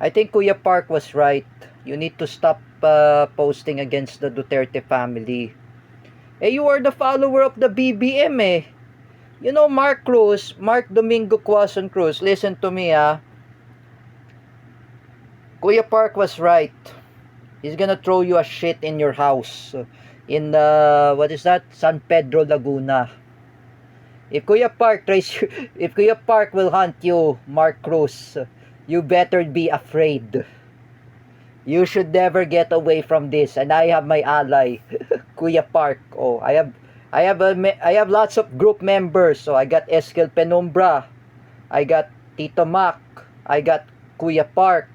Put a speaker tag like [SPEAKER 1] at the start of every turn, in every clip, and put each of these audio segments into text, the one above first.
[SPEAKER 1] I think Kuya Park was right. You need to stop posting against the Duterte family. You are the follower of the BBM eh. You know Mark Cruz, Mark Domingo Quezon Cruz, listen to me ah. Kuya Park was right. He's gonna throw you a shit in your house. In what is that? San Pedro, Laguna. If Kuya Park tries you, if Kuya Park will hunt you, Mark Cruz, you better be afraid. You should never get away from this. And I have my ally, Kuya Park. Oh, I have lots of group members. So I got Eskel Penumbra, I got Tito Mac, I got Kuya Park,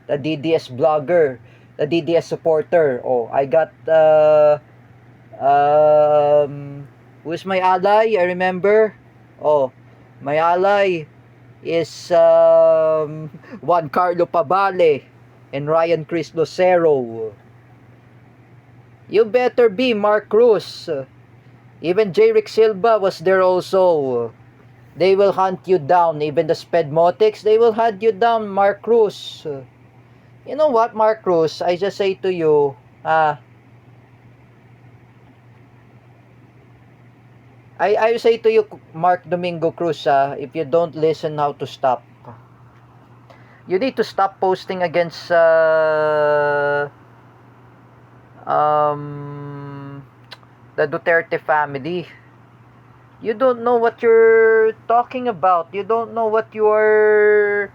[SPEAKER 1] the DDS blogger, the DDS supporter. Oh, I got who's my ally? I remember. Oh, my ally is Juan Carlo Pabale and Ryan Chris Lucero. You better be Mark Cruz. Even Jerick Silva was there also. They will hunt you down. Even the Spedmotics, they will hunt you down, Mark Cruz. You know what, Mark Cruz? I just say to you, I say to you, Mark Domingo Cruz, if you don't listen how to stop, you need to stop posting against the Duterte family. You don't know what you're talking about. You don't know what you are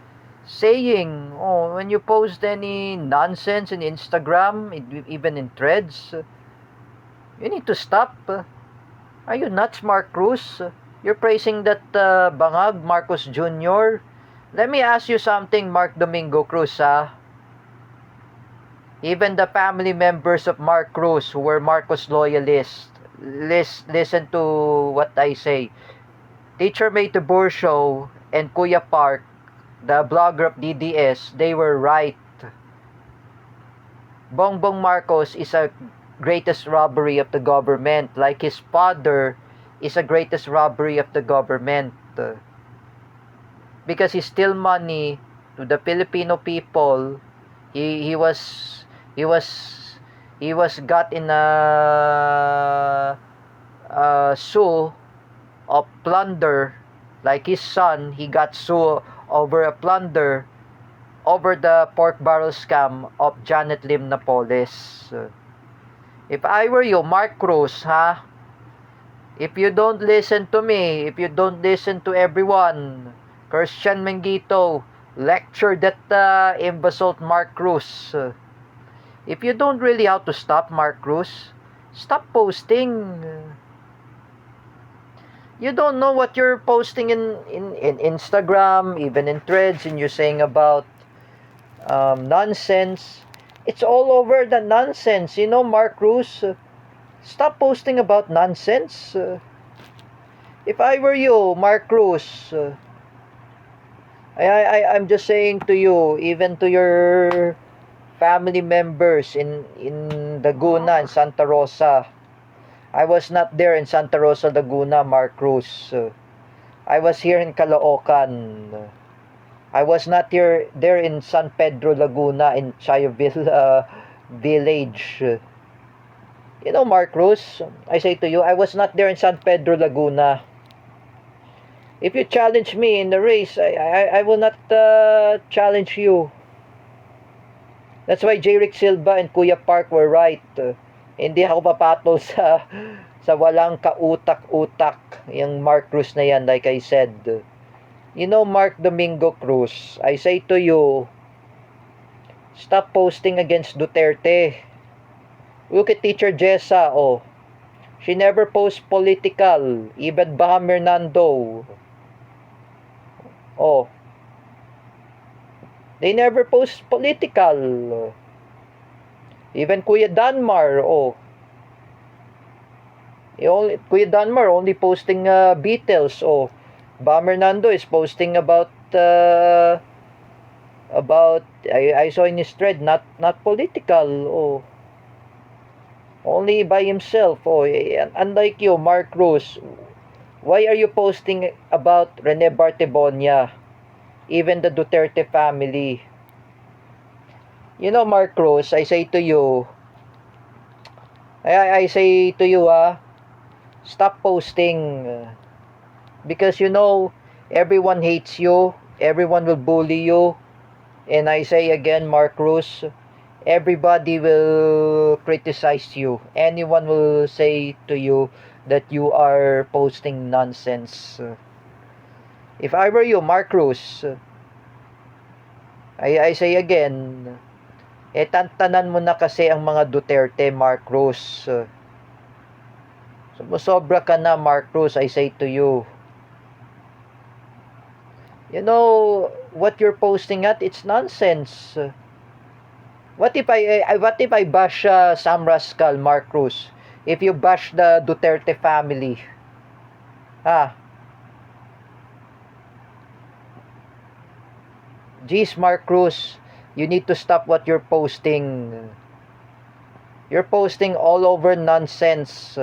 [SPEAKER 1] saying. Oh, when you post any nonsense in Instagram, even in threads, you need to stop. Are you nuts, Mark Cruz? You're praising that bangag, Marcos Jr. Let me ask you something, Mark Domingo Cruz, Even the family members of Mark Cruz who were Marcos loyalists, listen to what I say. Teacher May Tiburcio and Kuya Park, the blogger of DDS, they were right. Bongbong Marcos is a greatest robbery of the government, like his father is a greatest robbery of the government. Because he steal money to the Filipino people. He was he was he was got in a sue of plunder, like his son. He got sued over a plunder over the pork barrel scam of Janet Lim Napoles. If I were you, Mark Cruz, if you don't listen to me, if you don't listen to everyone, Christian Mengito lecture that imbecile Mark Cruz. If you don't really how to stop Mark Cruz, stop posting. You don't know what you're posting in Instagram, even in threads, and you're saying about nonsense. It's all over the nonsense. You know, Mark Cruz, stop posting about nonsense. If I were you, Mark Cruz, I'm just saying to you, even to your family members in Laguna and Santa Rosa. I was not there in Santa Rosa, Laguna, Mark Cruz. I was here in Caloocan. I was not here there in San Pedro, Laguna, in Chayoville village. You know, Mark Cruz, I say to you, I was not there in San Pedro, Laguna. If you challenge me in the race, I will not challenge you. That's why Jerick Silva and Kuya Park were right. Hindi ako papatol sa walang kautak-utak yung Mark Cruz na yan, like I said. You know, Mark Domingo Cruz, I say to you, stop posting against Duterte. Look at Teacher Jessa, oh. She never posts political. Even Baham Hernando. Oh. They never post political. Even Kuya Danmar, oh. Kuya Danmar only posting Beatles, oh. Baham Hernando is posting about I saw in his thread not political, oh. Only by himself, oh. Unlike you, Mark Cruz, why are you posting about Rene Bartebonia, even the Duterte family? You know, Mark Cruz, I say to you, I say to you, stop posting. Because you know, everyone hates you, everyone will bully you. And I say again, Mark Cruz, everybody will criticize you. Anyone will say to you that you are posting nonsense. If I were you, Mark Cruz, I say again, tantanan mo na kasi ang mga Duterte, Mark Cruz. Sumusobra ka na, Mark Cruz, I say to you. You know, what you're posting at, it's nonsense. What if I bash Sam Rascal, Mark Cruz? If you bash the Duterte family, ah, geez, Mark Cruz, you need to stop what you're posting. You're posting all over nonsense.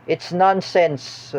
[SPEAKER 1] It's nonsense.